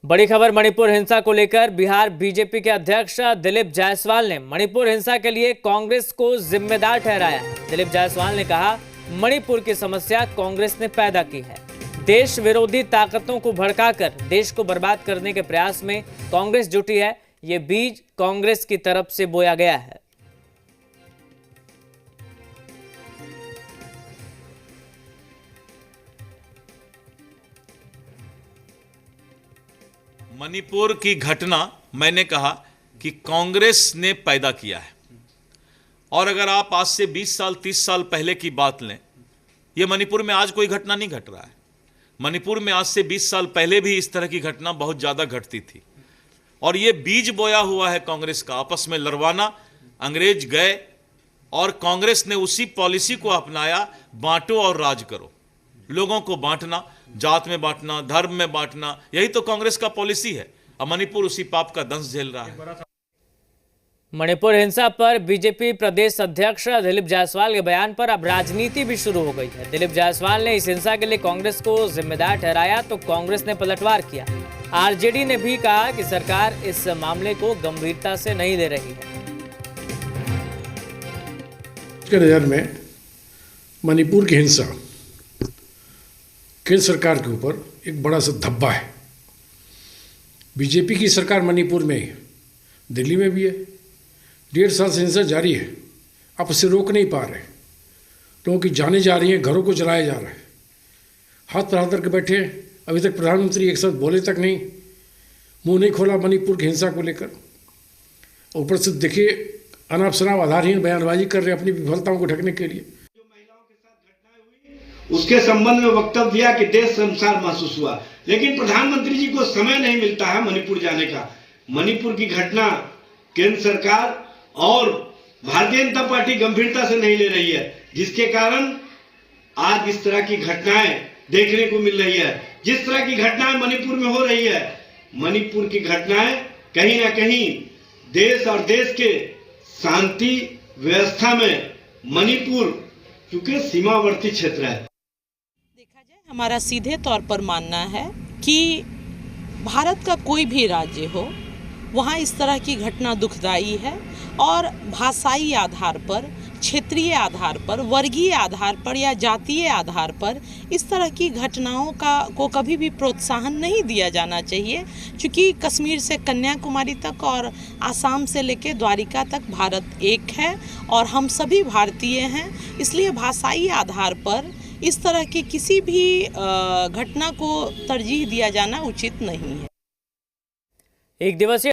बड़ी खबर मणिपुर हिंसा को लेकर बिहार बीजेपी के अध्यक्ष दिलीप जायसवाल ने मणिपुर हिंसा के लिए कांग्रेस को जिम्मेदार ठहराया है। दिलीप जायसवाल ने कहा, मणिपुर की समस्या कांग्रेस ने पैदा की है। देश विरोधी ताकतों को भड़काकर देश को बर्बाद करने के प्रयास में कांग्रेस जुटी है। ये बीज कांग्रेस की तरफ से बोया गया है। मणिपुर की घटना मैंने कहा कि कांग्रेस ने पैदा किया है। और अगर आप आज से 20 साल 30 साल पहले की बात लें, ये मणिपुर में आज कोई घटना नहीं घट रहा है। मणिपुर में आज से 20 साल पहले भी इस तरह की घटना बहुत ज़्यादा घटती थी। और ये बीज बोया हुआ है कांग्रेस का, आपस में लड़वाना। अंग्रेज गए और कांग्रेस ने उसी पॉलिसी को अपनाया, बांटो और राज करो। लोगों को बांटना, जात में बांटना, धर्म में बांटना, यही तो कांग्रेस का पॉलिसी है। अब मणिपुर उसी पाप का दंश झेल रहा है। मणिपुर हिंसा पर बीजेपी प्रदेश अध्यक्ष दिलीप जायसवाल के बयान पर अब राजनीति भी शुरू हो गई है। दिलीप जायसवाल ने इस हिंसा के लिए कांग्रेस को जिम्मेदार ठहराया तो कांग्रेस ने पलटवार किया। आरजेडी ने भी कहा कि सरकार इस मामले को गंभीरता से नहीं ले रही है। नजर में मणिपुर की हिंसा केंद्र सरकार के ऊपर एक बड़ा सा धब्बा है। बीजेपी की सरकार मणिपुर में है, दिल्ली में भी है। 1.5 साल से हिंसा जारी है। आप उसे रोक नहीं पा रहे। लोगों की जानें जा रही हैं, घरों को जलाया जा रहा है। हाथ पर हाथ करके बैठे हैं। अभी तक प्रधानमंत्री एक साथ बोले तक नहीं, मुंह नहीं खोला मणिपुर की हिंसा को लेकर। ऊपर से देखिए, अनाप शनाप आधारहीन बयानबाजी कर रहे हैं अपनी विफलताओं को ढकने के लिए। उसके संबंध में वक्तव्य दिया कि देश संसार महसूस हुआ, लेकिन प्रधानमंत्री जी को समय नहीं मिलता है मणिपुर जाने का। मणिपुर की घटना केंद्र सरकार और भारतीय जनता पार्टी गंभीरता से नहीं ले रही है, जिसके कारण आज इस तरह की घटनाएं देखने को मिल रही है। जिस तरह की घटनाएं मणिपुर में हो रही है, मणिपुर की घटनाएं कहीं ना कहीं देश और देश के शांति व्यवस्था में मणिपुर क्योंकि सीमावर्ती क्षेत्र है। देखा जाए, हमारा सीधे तौर पर मानना है कि भारत का कोई भी राज्य हो, वहाँ इस तरह की घटना दुखदाई है और भाषाई आधार पर, क्षेत्रीय आधार पर, वर्गीय आधार पर या जातीय आधार पर इस तरह की घटनाओं को कभी भी प्रोत्साहन नहीं दिया जाना चाहिए। क्योंकि कश्मीर से कन्याकुमारी तक और आसाम से लेकर द्वारिका तक भारत एक है और हम सभी भारतीय हैं। इसलिए भाषाई आधार पर इस तरह की किसी भी घटना को तरजीह दिया जाना उचित नहीं है। एक दिवसीय